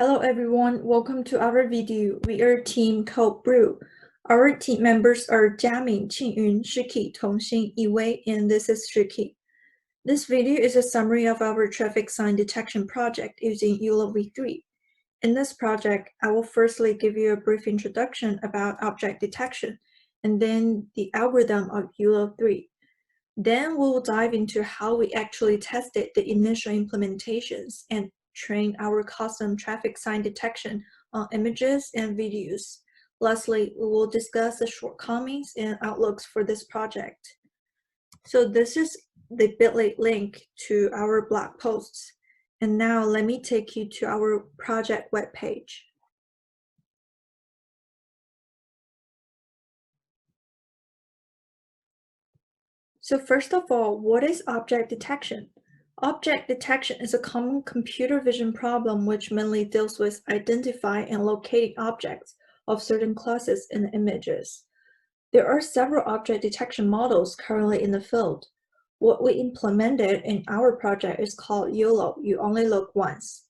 Hello everyone, welcome to our video. We are a team called Brew. Our team members are Jiamin, Qinyun, Shiqi, Tongxin, Yiwei, and this is Shiqi. This video is a summary of our traffic sign detection project using YOLOv3. In this project, I will firstly give you a brief introduction about object detection, and then the algorithm of YOLOv3. Then we'll dive into how we actually tested the initial implementations and train our custom traffic sign detection on images and videos. Lastly, we will discuss the shortcomings and outlooks for this project. So this is the bit.ly link to our blog posts. And now let me take you to our project webpage. So first of all, what is object detection? Object detection is a common computer vision problem which mainly deals with identifying and locating objects of certain classes in the images. There are several object detection models currently in the field. What we implemented in our project is called YOLO, you only look once.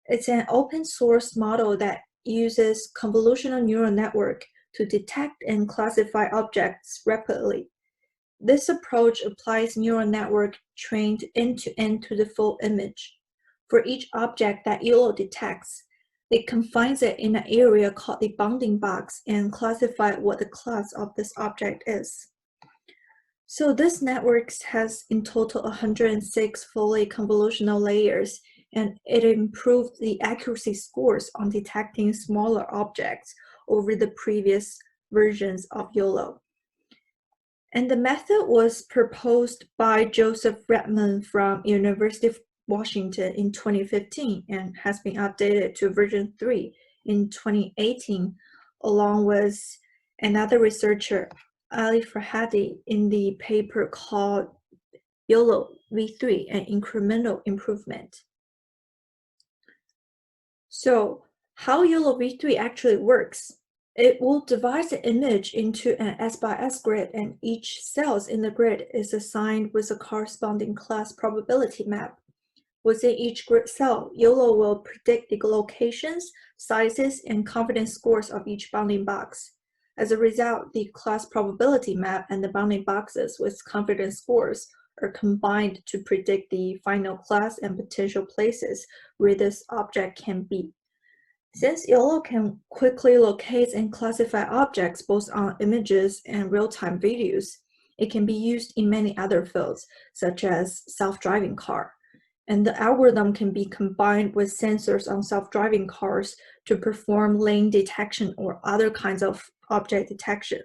It's an open source model that uses convolutional neural network to detect and classify objects rapidly. This approach applies neural network trained end-to-end to the full image. For each object that YOLO detects, it confines it in an area called the bounding box and classifies what the class of this object is. So this network has in total 106 fully convolutional layers, and it improved the accuracy scores on detecting smaller objects over the previous versions of YOLO. And the method was proposed by Joseph Redman from University of Washington in 2015 and has been updated to version 3 in 2018, along with another researcher, Ali Farhadi, in the paper called YOLOv3, an incremental improvement. So how YOLOv3 actually works? It will divide the image into an S by S grid, and each cell in the grid is assigned with a corresponding class probability map. Within each grid cell, YOLO will predict the locations, sizes, and confidence scores of each bounding box. As a result, the class probability map and the bounding boxes with confidence scores are combined to predict the final class and potential places where this object can be. Since YOLO can quickly locate and classify objects both on images and real-time videos, it can be used in many other fields, such as self-driving car. And the algorithm can be combined with sensors on self-driving cars to perform lane detection or other kinds of object detection.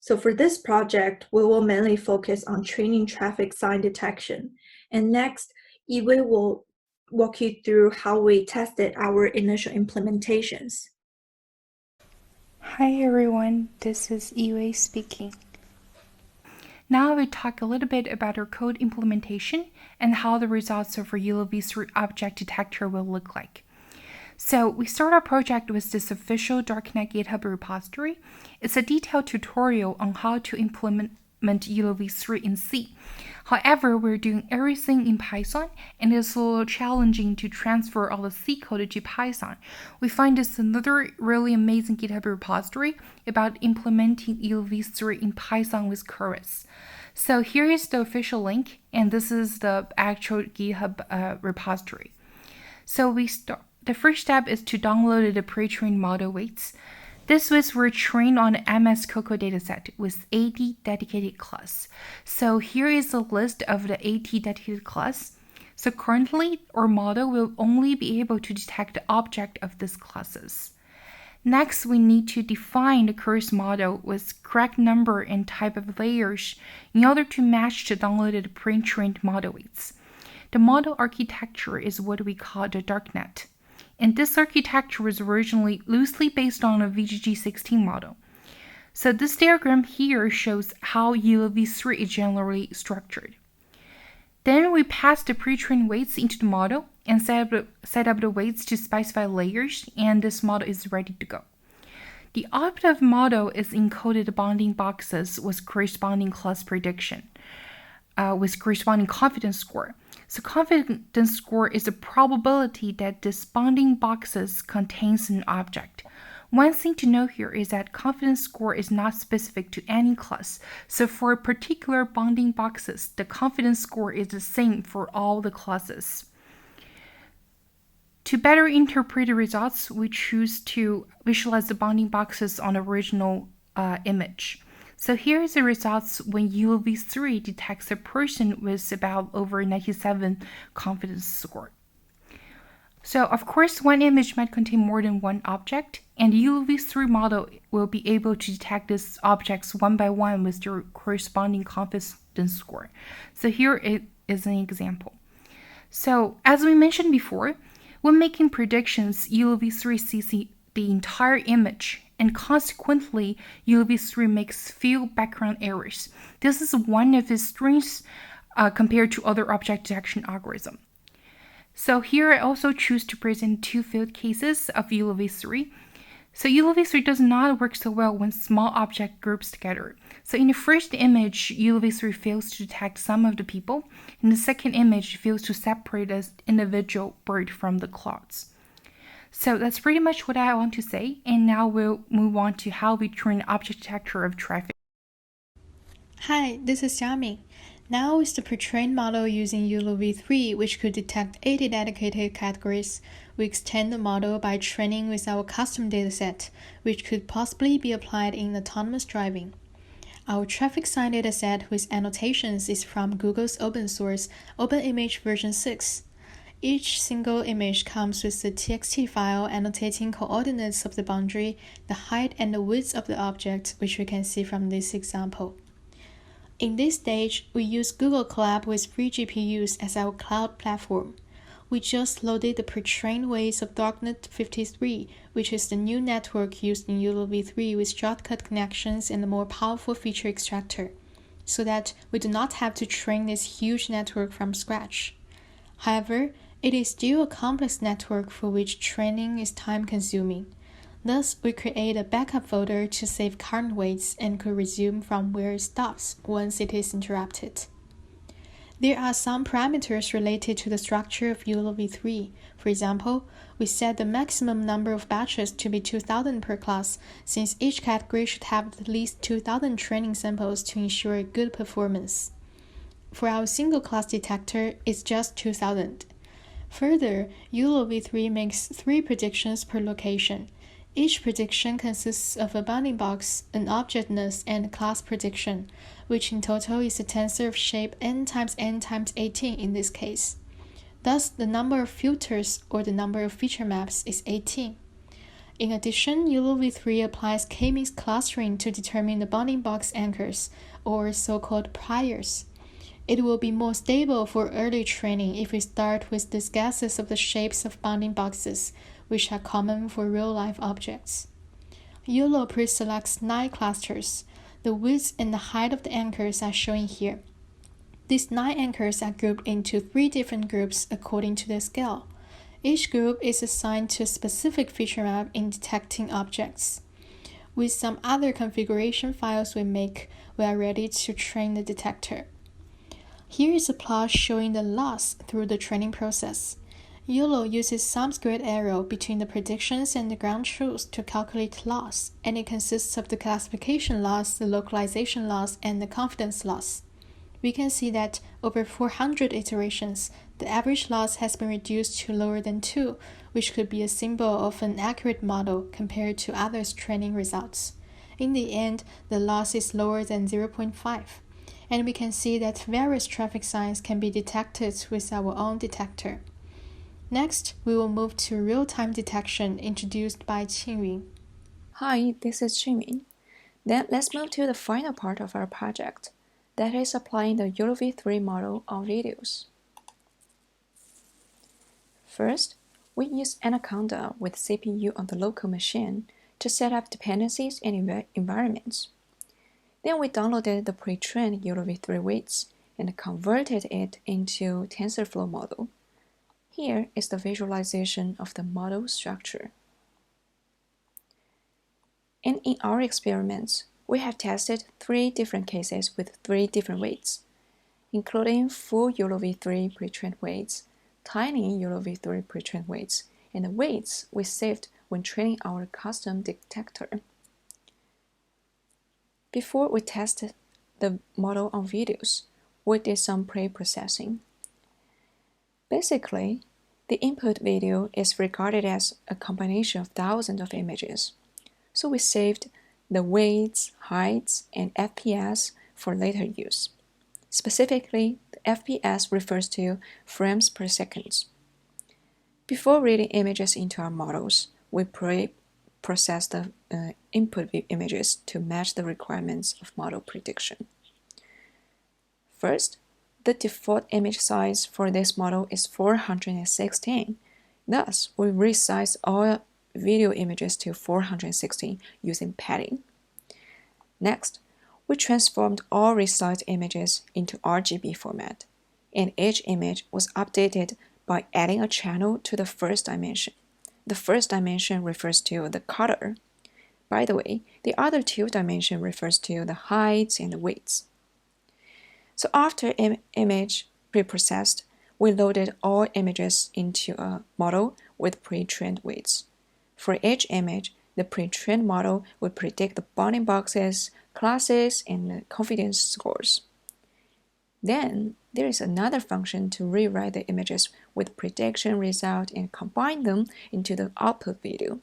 So for this project, we will mainly focus on training traffic sign detection. And next, Yiwei will walk you through how we tested our initial implementations. Hi everyone, this is Yiwei speaking. Now we talk a little bit about our code implementation and how the results of our YOLOv3 object detector will look like. So we start our project with this official Darknet GitHub repository. It's a detailed tutorial on how to implement YOLOv3 in C. However, we're doing everything in Python, and it's a little challenging to transfer all the C code to Python. We find this another really amazing GitHub repository about implementing YOLOv3 in Python with Chorus. So here is the official link, and this is the actual GitHub repository. So the first step is to download the pre-trained model weights. This was were trained on the MS Coco dataset with 80 dedicated class. So here is a list of the 80 dedicated class. So currently, our model will only be able to detect the object of these classes. Next, we need to define the curse model with correct number and type of layers in order to match the downloaded pre-trained model weights. The model architecture is what we call the darknet. And this architecture was originally loosely based on a VGG16 model. So this diagram here shows how YOLOv3 is generally structured. Then we pass the pre-trained weights into the model and set up the weights to specify layers, and this model is ready to go. The output of the model is encoded bounding boxes with corresponding class prediction, with corresponding confidence score. So confidence score is the probability that this bounding boxes contains an object. One thing to know here is that confidence score is not specific to any class. So for particular bounding boxes, the confidence score is the same for all the classes. To better interpret the results, we choose to visualize the bounding boxes on the original image. So here is the results when YOLOv3 detects a person with about over 97 confidence score. So of course, one image might contain more than one object, and the YOLOv3 model will be able to detect these objects one by one with their corresponding confidence score. So here it is an example. So as we mentioned before, when making predictions, YOLOv3 sees the entire image, and consequently, YOLOv3 makes few background errors. This is one of its strengths compared to other object detection algorithms. So here I also choose to present two field cases of YOLOv3. So YOLOv3 does not work so well when small object groups together. So in the first image, YOLOv3 fails to detect some of the people. In the second image, it fails to separate an individual bird from the clouds. So that's pretty much what I want to say. And now we'll move on to how we train object detector of traffic. Hi, this is Jiamin. Now with the pre-trained model using YOLOv3, which could detect 80 dedicated categories, we extend the model by training with our custom dataset, which could possibly be applied in autonomous driving. Our traffic sign dataset with annotations is from Google's open source OpenImage version 6. Each single image comes with a txt file annotating coordinates of the boundary, the height and the width of the object, which we can see from this example. In this stage, we use Google Colab with free GPUs as our cloud platform. We just loaded the pre-trained weights of Darknet 53, which is the new network used in YOLOv3 with shortcut connections and a more powerful feature extractor, so that we do not have to train this huge network from scratch. However, it is still a complex network for which training is time-consuming. Thus, we create a backup folder to save current weights and could resume from where it stops once it is interrupted. There are some parameters related to the structure of YOLOv3. For example, we set the maximum number of batches to be 2,000 per class, since each category should have at least 2,000 training samples to ensure good performance. For our single class detector, it's just 2,000. Further, YOLOv3 makes 3 predictions per location. Each prediction consists of a bounding box, an objectness, and a class prediction, which in total is a tensor of shape n times 18 in this case. Thus, the number of filters, or the number of feature maps, is 18. In addition, YOLOv3 applies k-means clustering to determine the bounding box anchors, or so-called priors. It will be more stable for early training if we start with the guesses of the shapes of bounding boxes, which are common for real-life objects. YOLO pre-selects 9 clusters. The width and the height of the anchors are shown here. These 9 anchors are grouped into 3 different groups according to their scale. Each group is assigned to a specific feature map in detecting objects. With some other configuration files we make, we are ready to train the detector. Here is a plot showing the loss through the training process. YOLO uses sum squared error between the predictions and the ground truth to calculate loss, and it consists of the classification loss, the localization loss, and the confidence loss. We can see that over 400 iterations, the average loss has been reduced to lower than 2, which could be a symbol of an accurate model compared to others' training results. In the end, the loss is lower than 0.5. And we can see that various traffic signs can be detected with our own detector. Next, we will move to real-time detection introduced by Qinyun. Hi, this is Jiamin. Then let's move to the final part of our project, that is applying the YOLOv3 model on videos. First, we use Anaconda with CPU on the local machine to set up dependencies and environments. Then we downloaded the pre-trained YOLOv3 weights and converted it into TensorFlow model. Here is the visualization of the model structure. And in our experiments, we have tested 3 different cases with 3 different weights. including full YOLOv3 pre-trained weights, tiny YOLOv3 pre-trained weights, and the weights we saved when training our custom detector. Before we tested the model on videos, we did some pre-processing. Basically, the input video is regarded as a combination of thousands of images, so we saved the weights, heights, and FPS for later use. Specifically, the FPS refers to frames per second. Before reading images into our models, we pre-process the input images to match the requirements of model prediction. First, the default image size for this model is 416. Thus, we resize all video images to 416 using padding. Next, we transformed all resized images into RGB format, and each image was updated by adding a channel to the first dimension. The first dimension refers to the color. By the way, the other two dimensions refers to the heights and the weights. So after image preprocessed, we loaded all images into a model with pre-trained weights. For each image, the pre-trained model would predict the bounding boxes, classes, and the confidence scores. Then, there is another function to rewrite the images with prediction result and combine them into the output video.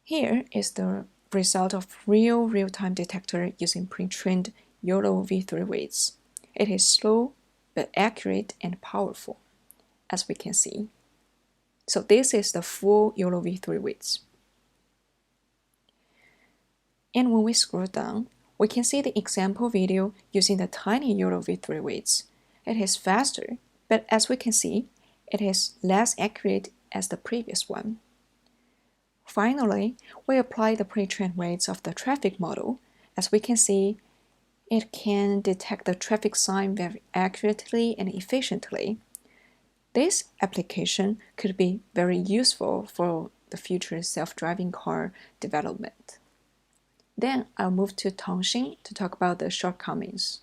Here is the result of real-time detector using pre-trained YOLOv3 weights. It is slow, but accurate and powerful, as we can see. So this is the full YOLOv3 weights. And when we scroll down, we can see the example video using the tiny YOLOv3 weights. It is faster, but as we can see, it is less accurate as the previous one. Finally, we apply the pre-trained weights of the traffic model. As we can see, it can detect the traffic sign very accurately and efficiently. This application could be very useful for the future self-driving car development. Then I'll move to Tongxin to talk about the shortcomings.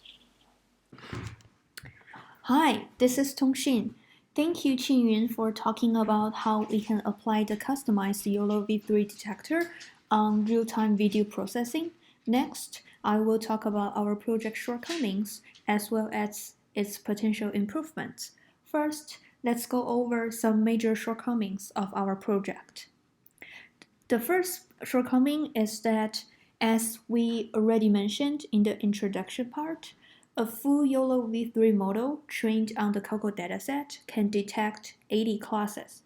Hi, this is Tongxin. Thank you, Qinyun, for talking about how we can apply the customized YOLOv3 detector on real-time video processing. Next, I will talk about our project shortcomings as well as its potential improvements. First, let's go over some major shortcomings of our project. The first shortcoming is that, as we already mentioned in the introduction part, a full YOLOv3 model trained on the COCO dataset can detect 80 classes.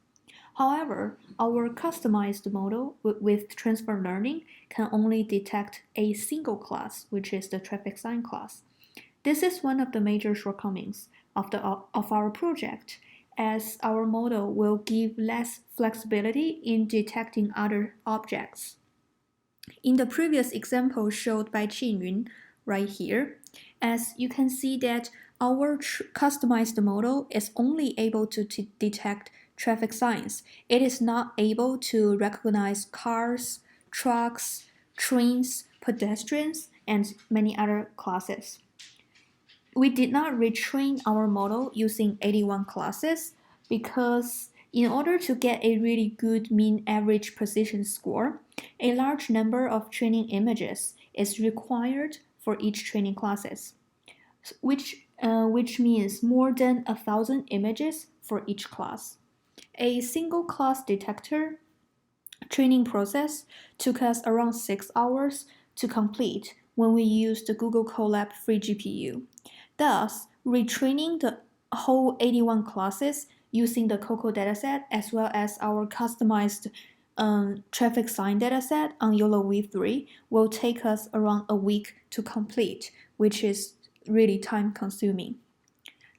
However, our customized model with transfer learning can only detect a single class, which is the traffic sign class. This is one of the major shortcomings of our project, as our model will give less flexibility in detecting other objects. In the previous example showed by Qinyun right here, as you can see that our customized model is only able to detect traffic signs. It is not able to recognize cars, trucks, trains, pedestrians, and many other classes. We did not retrain our model using 81 classes because in order to get a really good mean average precision score, a large number of training images is required for each training classes, which means more than 1,000 images for each class. A single class detector training process took us around 6 hours to complete when we used the Google Colab free GPU. Thus, retraining the whole 81 classes using the COCO dataset as well as our customized traffic sign dataset on YOLOv3 will take us around a week to complete, which is really time consuming.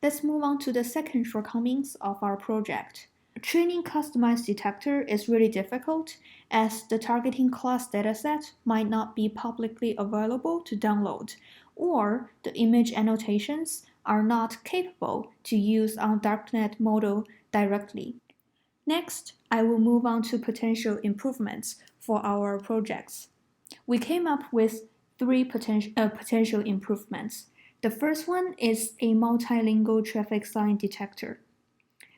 Let's move on to the second shortcomings of our project. Training customized detector is really difficult as the targeting class dataset might not be publicly available to download, or the image annotations are not capable to use on darknet model directly. Next, I will move on to potential improvements for our projects. We came up with 3 potential improvements. The first one is a multilingual traffic sign detector.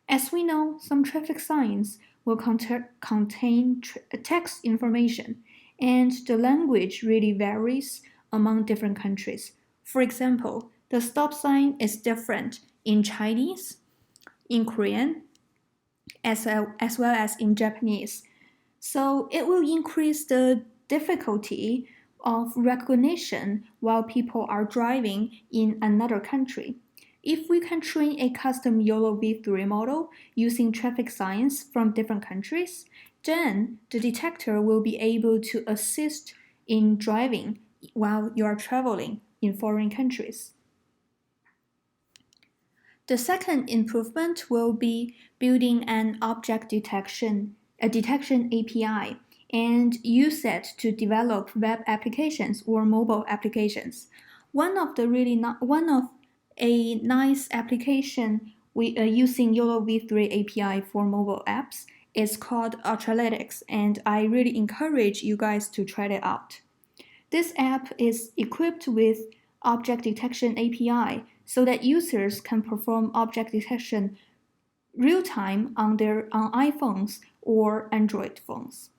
As we know, some traffic signs will contain text information, and the language really varies among different countries. For example, the stop sign is different in Chinese, in Korean, as well as in Japanese. So it will increase the difficulty of recognition while people are driving in another country. If we can train a custom YOLOv3 model using traffic signs from different countries, then the detector will be able to assist in driving while you are traveling in foreign countries. The second improvement will be building an object detection API and use it to develop web applications or mobile applications. One of a nice application using YOLOv3 API for mobile apps is called Ultralytics, and I really encourage you guys to try it out. This app is equipped with object detection API so that users can perform object detection real-time on iPhones or Android phones.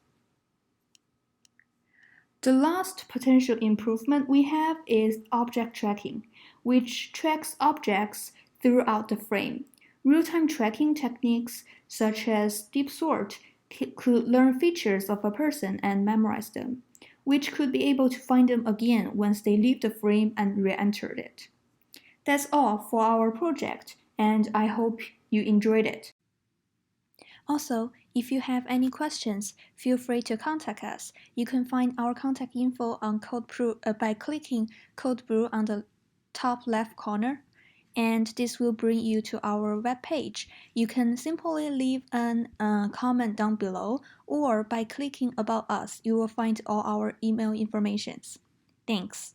The last potential improvement we have is object tracking, which tracks objects throughout the frame. Real-time tracking techniques such as deep sort could learn features of a person and memorize them, which could be able to find them again once they leave the frame and re-entered it. That's all for our project, and I hope you enjoyed it. Also, if you have any questions, feel free to contact us. You can find our contact info on Brew by clicking Code Brew on the top left corner, and this will bring you to our webpage. You can simply leave a comment down below, or by clicking About Us, you will find all our email information. Thanks.